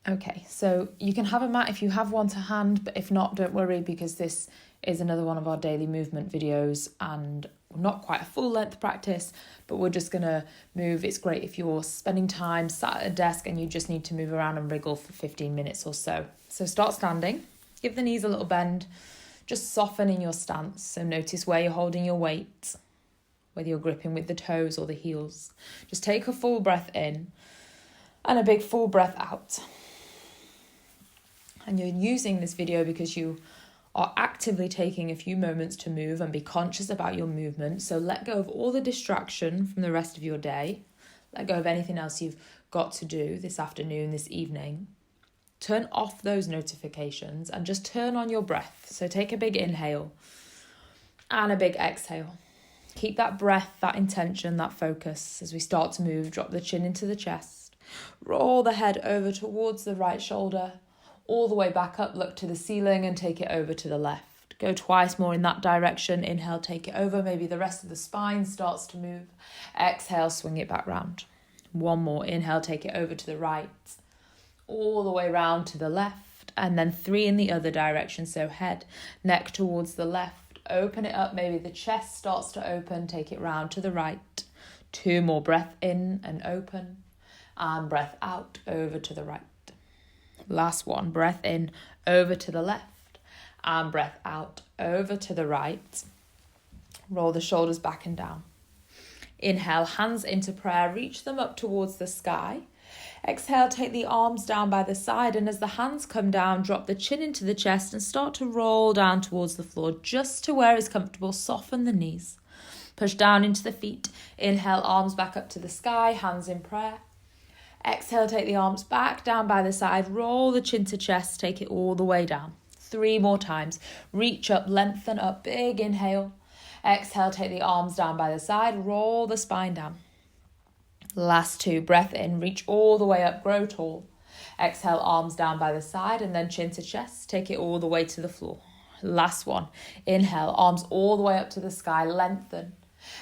Okay, so you can have a mat if you have one to hand, but if not, don't worry, because this is another one of our daily movement videos and not quite a full length practice, but we're just gonna move. It's great if you're spending time sat at a desk and you just need to move around and wriggle for 15 minutes or so. So start standing, give the knees a little bend, just soften in your stance. So notice where you're holding your weight, whether you're gripping with the toes or the heels. Just take a full breath in and a big full breath out. And you're using this video because you are actively taking a few moments to move and be conscious about your movement. So let go of all the distraction from the rest of your day. Let go of anything else you've got to do this afternoon, this evening. Turn off those notifications and just turn on your breath. So take a big inhale and a big exhale. Keep that breath, that intention, that focus as we start to move. Drop the chin into the chest. Roll the head over towards the right shoulder. All the way back up, look to the ceiling and take it over to the left. Go twice more in that direction. Inhale, take it over. Maybe the rest of the spine starts to move. Exhale, swing it back round. One more. Inhale, take it over to the right. All the way round to the left. And then 3 in the other direction. So head, neck towards the left. Open it up. Maybe the chest starts to open. Take it round to the right. 2 more. Breath in and open. And breath out over to the right. Last one, breath in, over to the left, and breath out, over to the right. Roll the shoulders back and down. Inhale, hands into prayer, reach them up towards the sky. Exhale, take the arms down by the side, and as the hands come down, drop the chin into the chest and start to roll down towards the floor, just to where it's comfortable. Soften the knees. Push down into the feet. Inhale, arms back up to the sky, hands in prayer. Exhale, take the arms back down by the side, roll the chin to chest, take it all the way down. 3 more times. Reach up, lengthen up, big inhale. Exhale, take the arms down by the side, roll the spine down. Last 2, breath in, reach all the way up, grow tall. Exhale, arms down by the side and then chin to chest, take it all the way to the floor. Last one, inhale, arms all the way up to the sky, lengthen.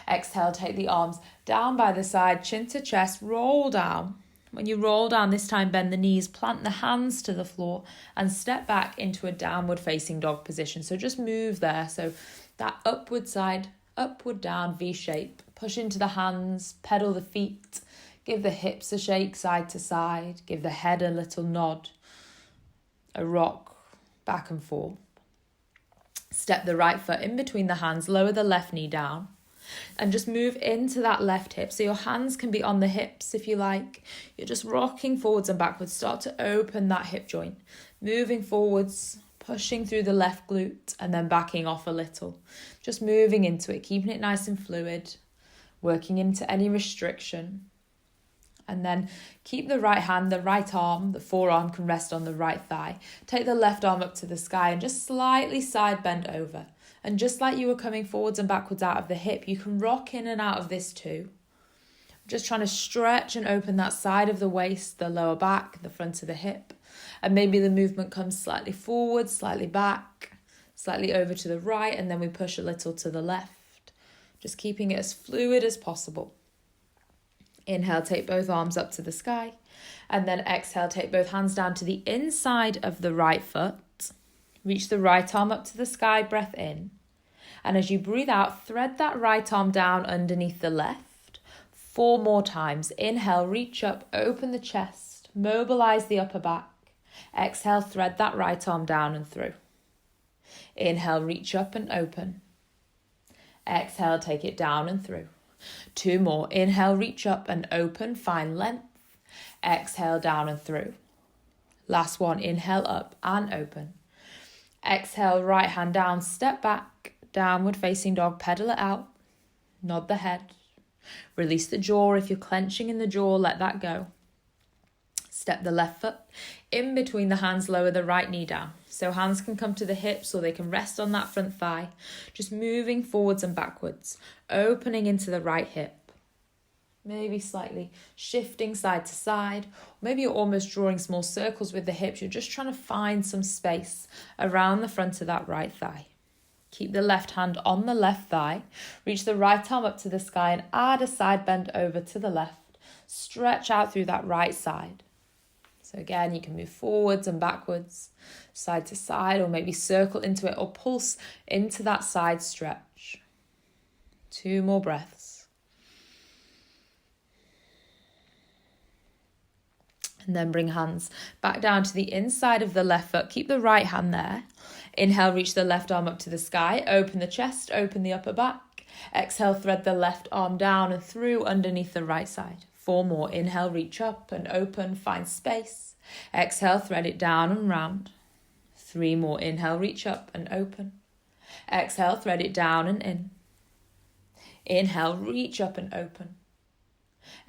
Exhale, take the arms down by the side, chin to chest, roll down. When you roll down this time, bend the knees, plant the hands to the floor and step back into a downward facing dog position. So just move there. So that upward side, upward down V shape. Push into the hands, pedal the feet, give the hips a shake side to side, give the head a little nod, a rock back and forth. Step the right foot in between the hands, lower the left knee down. And just move into that left hip. So your hands can be on the hips if you like. You're just rocking forwards and backwards. Start to open that hip joint. Moving forwards, pushing through the left glute and then backing off a little. Just moving into it, keeping it nice and fluid. Working into any restriction. And then keep the right hand, the right arm, the forearm can rest on the right thigh. Take the left arm up to the sky and just slightly side bend over. And just like you were coming forwards and backwards out of the hip, you can rock in and out of this too. Just trying to stretch and open that side of the waist, the lower back, the front of the hip. And maybe the movement comes slightly forward, slightly back, slightly over to the right, and then we push a little to the left. Just keeping it as fluid as possible. Inhale, take both arms up to the sky. And then exhale, take both hands down to the inside of the right foot. Reach the right arm up to the sky, breath in. And as you breathe out, thread that right arm down underneath the left. 4 more times. Inhale, reach up, open the chest, mobilize the upper back. Exhale, thread that right arm down and through. Inhale, reach up and open. Exhale, take it down and through. 2 more. Inhale, reach up and open, find length. Exhale, down and through. Last one. Inhale, up and open. Exhale, right hand down, step back, downward facing dog, pedal it out, nod the head, release the jaw. If you're clenching in the jaw, let that go. Step the left foot in between the hands, lower the right knee down. So hands can come to the hips or they can rest on that front thigh. Just moving forwards and backwards, opening into the right hip. Maybe slightly shifting side to side. Maybe you're almost drawing small circles with the hips. You're just trying to find some space around the front of that right thigh. Keep the left hand on the left thigh. Reach the right arm up to the sky and add a side bend over to the left. Stretch out through that right side. So again, you can move forwards and backwards, side to side, or maybe circle into it or pulse into that side stretch. 2 more breaths. And then bring hands back down to the inside of the left foot. Keep the right hand there. Inhale, reach the left arm up to the sky. Open the chest, open the upper back. Exhale, thread the left arm down and through underneath the right side. 4 more. Inhale, reach up and open, find space. Exhale, thread it down and round. 3 more. Inhale, reach up and open. Exhale, thread it down and in. Inhale, reach up and open.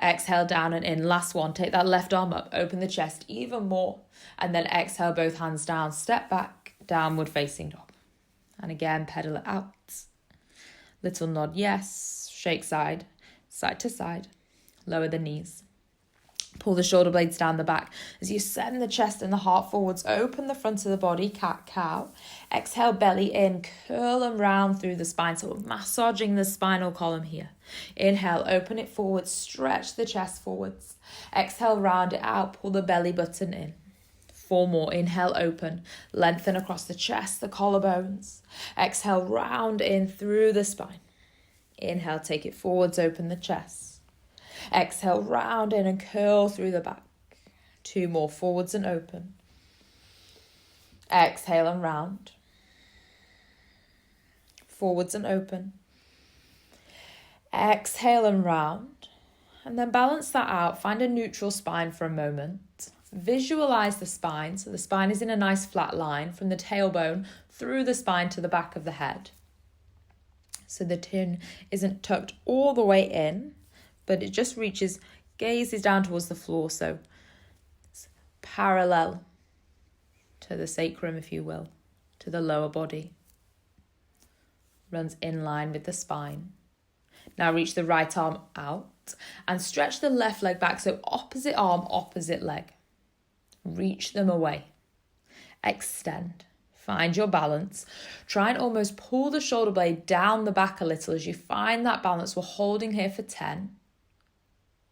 Exhale, down and in. Last one. Take that left arm up, open the chest even more. And then exhale, both hands down, step back, downward facing dog. And again, pedal it out. Little nod, yes. Shake side to side. Lower the knees. Pull the shoulder blades down the back. As you send the chest and the heart forwards, open the front of the body, cat-cow. Exhale, belly in, curl and round through the spine. So we're massaging the spinal column here. Inhale, open it forward, stretch the chest forwards. Exhale, round it out, pull the belly button in. 4 more. Inhale, open, lengthen across the chest, the collarbones. Exhale, round in through the spine. Inhale, take it forwards, open the chest. Exhale, round in and curl through the back. 2 more. Forwards and open. Exhale and round. Forwards and open. Exhale and round. And then balance that out. Find a neutral spine for a moment. Visualize the spine. So the spine is in a nice flat line from the tailbone through the spine to the back of the head. So the chin isn't tucked all the way in, but it just reaches, gazes down towards the floor. So it's parallel to the sacrum, if you will, to the lower body. Runs in line with the spine. Now reach the right arm out and stretch the left leg back. So opposite arm, opposite leg. Reach them away. Extend. Find your balance. Try and almost pull the shoulder blade down the back a little as you find that balance. We're holding here for 10,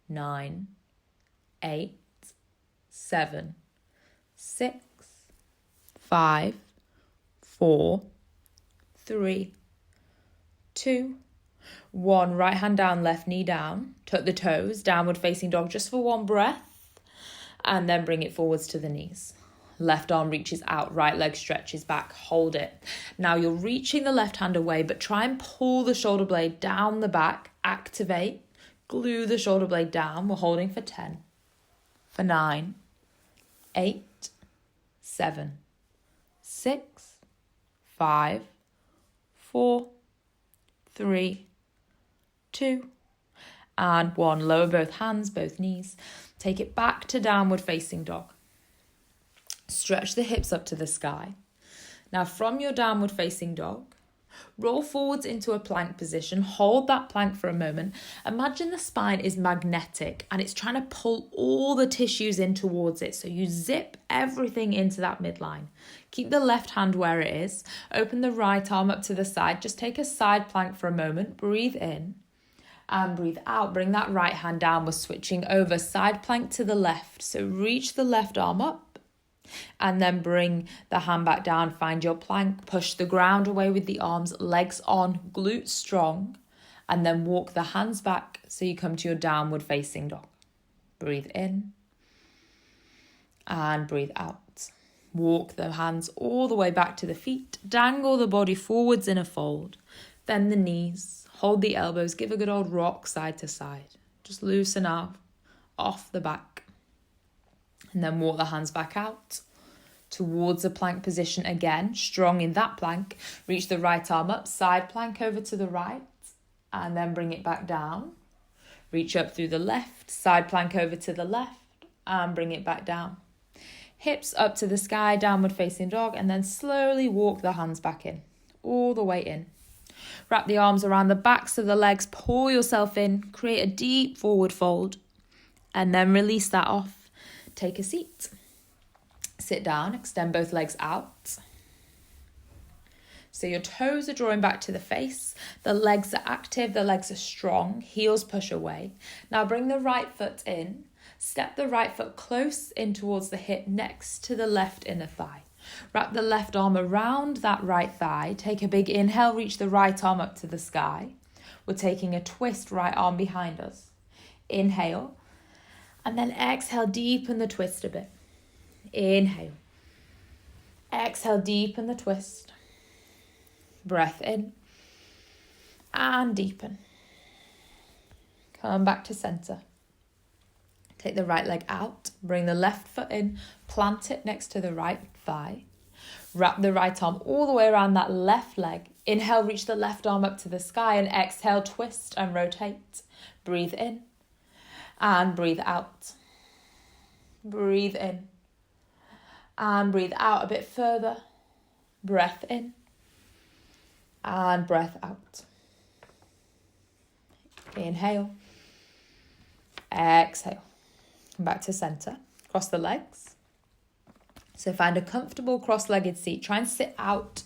9, 8, 7, 6, 5, 4, 3, 2, 1. Right hand down, left knee down. Tuck the toes, downward facing dog just for 1 breath. And then bring it forwards to the knees. Left arm reaches out, right leg stretches back, hold it. Now you're reaching the left hand away, but try and pull the shoulder blade down the back, activate, glue the shoulder blade down. We're holding for 10, for 9, 8, 7, 6, 5, 4, 3, 2, and 1. Lower both hands, both knees. Take it back to downward facing dog. Stretch the hips up to the sky. Now from your downward facing dog, roll forwards into a plank position. Hold that plank for a moment. Imagine the spine is magnetic and it's trying to pull all the tissues in towards it. So you zip everything into that midline. Keep the left hand where it is. Open the right arm up to the side. Just take a side plank for a moment. Breathe in and breathe out. Bring that right hand down. We're switching over. Side plank to the left. So reach the left arm up. And then bring the hand back down, find your plank, push the ground away with the arms, legs on, glutes strong, and then walk the hands back so you come to your downward facing dog. Breathe in and breathe out. Walk the hands all the way back to the feet, dangle the body forwards in a fold, bend the knees, hold the elbows, give a good old rock side to side. Just loosen up off the back. And then walk the hands back out towards a plank position again, strong in that plank. Reach the right arm up, side plank over to the right, and then bring it back down. Reach up through the left, side plank over to the left, and bring it back down. Hips up to the sky, downward facing dog, and then slowly walk the hands back in, all the way in. Wrap the arms around the backs of the legs, pull yourself in, create a deep forward fold, and then release that off. Take a seat. Sit down, extend both legs out. So your toes are drawing back to the face. The legs are active, the legs are strong. Heels push away. Now bring the right foot in. Step the right foot close in towards the hip next to the left inner thigh. Wrap the left arm around that right thigh. Take a big inhale, reach the right arm up to the sky. We're taking a twist, right arm behind us. Inhale, and then exhale, deepen the twist a bit. Inhale. Exhale, deepen the twist. Breath in and deepen. Come back to center. Take the right leg out, bring the left foot in, plant it next to the right thigh. Wrap the right arm all the way around that left leg. Inhale, reach the left arm up to the sky, and exhale, twist and rotate. Breathe in and breathe out. Breathe in and breathe out a bit further. Breath in and breath out. Inhale. Exhale. Come back to center. Cross the legs. So find a comfortable cross-legged seat. Try and sit out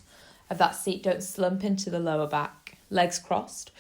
of that seat. Don't slump into the lower back. Legs crossed.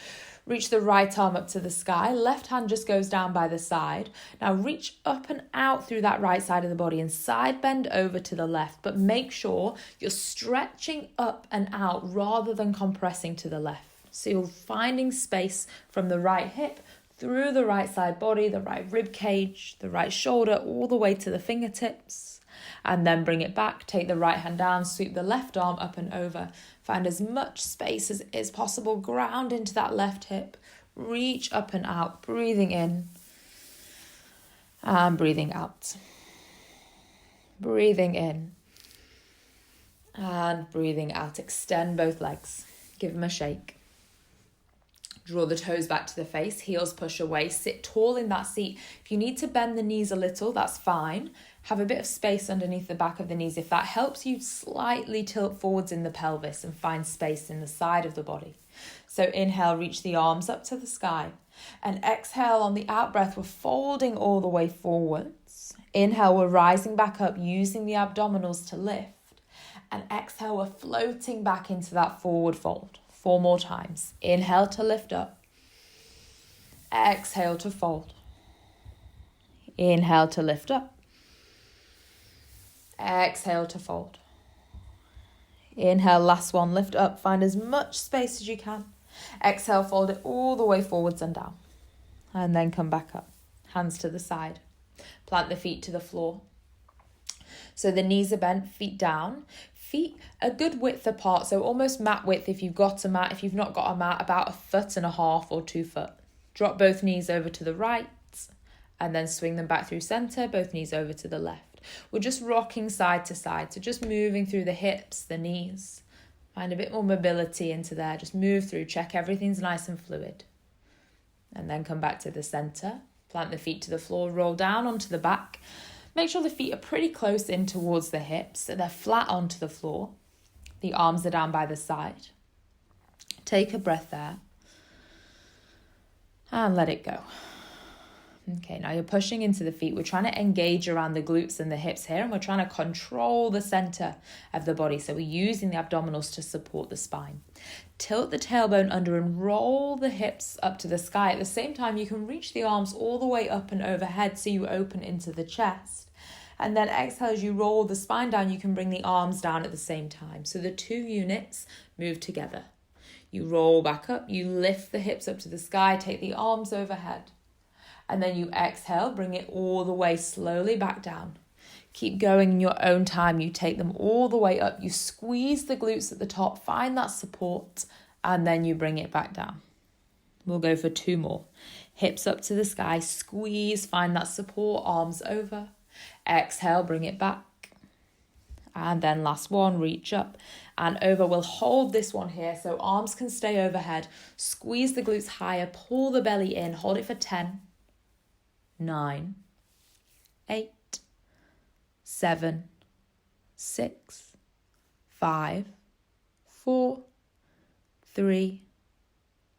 Reach the right arm up to the sky. Left hand just goes down by the side. Now reach up and out through that right side of the body and side bend over to the left. But make sure you're stretching up and out rather than compressing to the left. So you're finding space from the right hip through the right side body, the right rib cage, the right shoulder, all the way to the fingertips. And then bring it back. Take the right hand down, sweep the left arm up and over. Find as much space as is possible. Ground into that left hip. Reach up and out, breathing in and breathing out. Breathing in and breathing out. Extend both legs. Give them a shake. Draw the toes back to the face, heels push away, sit tall in that seat. If you need to bend the knees a little, that's fine. Have a bit of space underneath the back of the knees. If that helps you, slightly tilt forwards in the pelvis and find space in the side of the body. So inhale, reach the arms up to the sky. And exhale, on the out breath, we're folding all the way forwards. Inhale, we're rising back up, using the abdominals to lift. And exhale, we're floating back into that forward fold. 4 more times. Inhale to lift up. Exhale to fold. Inhale to lift up. Exhale to fold. Inhale, last one, lift up. Find as much space as you can. Exhale, fold it all the way forwards and down. And then come back up. Hands to the side. Plant the feet to the floor. So the knees are bent, feet down. Feet a good width apart, so almost mat width if you've got a mat. If you've not got a mat, about 1.5 foot or 2 foot. Drop both knees over to the right and then swing them back through center, both knees over to the left. We're just rocking side to side, so just moving through the hips, the knees. Find a bit more mobility into there. Just move through, check everything's nice and fluid. And then come back to the center. Plant the feet to the floor, roll down onto the back. Make sure the feet are pretty close in towards the hips, so they're flat onto the floor. The arms are down by the side. Take a breath there. And let it go. Okay, now you're pushing into the feet. We're trying to engage around the glutes and the hips here, and we're trying to control the center of the body. So we're using the abdominals to support the spine. Tilt the tailbone under and roll the hips up to the sky. At the same time, you can reach the arms all the way up and overhead so you open into the chest. And then exhale, as you roll the spine down, you can bring the arms down at the same time. So the 2 units move together. You roll back up, you lift the hips up to the sky, take the arms overhead. And then you exhale, bring it all the way slowly back down. Keep going in your own time. You take them all the way up. You squeeze the glutes at the top, find that support, and then you bring it back down. We'll go for 2 more. Hips up to the sky, squeeze, find that support, arms over. Exhale, bring it back. And then last one, reach up and over. We'll hold this one here so arms can stay overhead. Squeeze the glutes higher, pull the belly in, hold it for 10, 9, 8, 7, 6, 5, 4, 3,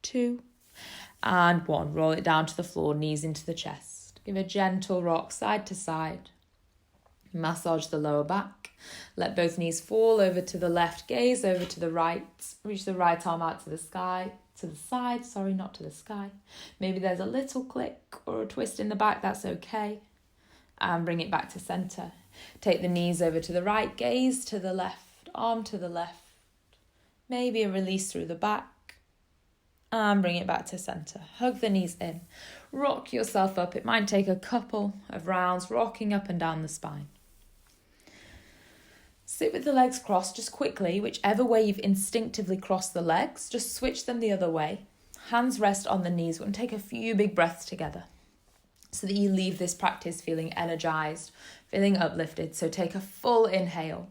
2, and 1. Roll it down to the floor, knees into the chest. Give a gentle rock side to side. Massage the lower back. Let both knees fall over to the left, gaze over to the right. Reach the right arm out to the sky, to the side, not to the sky. Maybe there's a little click or a twist in the back, that's okay. and bring it back to center. Take the knees over to the right, gaze to the left, arm to the left. Maybe a release through the back and bring it back to center. Hug the knees in. Rock yourself up. It might take a couple of rounds rocking up and down the spine. Sit with the legs crossed just quickly, whichever way you've instinctively crossed the legs, just switch them the other way. Hands rest on the knees. We're going to take a few big breaths together so that you leave this practice feeling energized, feeling uplifted. So take a full inhale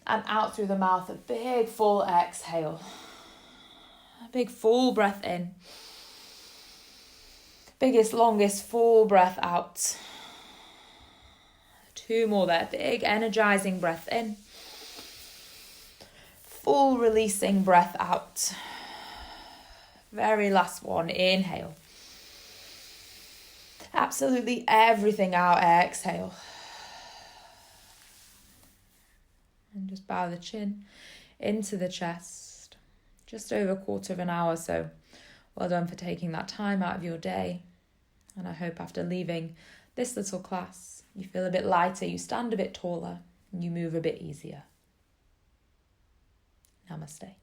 and out through the mouth, a big full exhale. A big full breath in. Biggest, longest full breath out. 2 more there. Big energizing breath in. Full releasing breath out. Very last one. Inhale. Absolutely everything out. Exhale. And just bow the chin into the chest. Just over a quarter of an hour. So well done for taking that time out of your day. And I hope after leaving this little class, you feel a bit lighter, you stand a bit taller, and you move a bit easier. Namaste.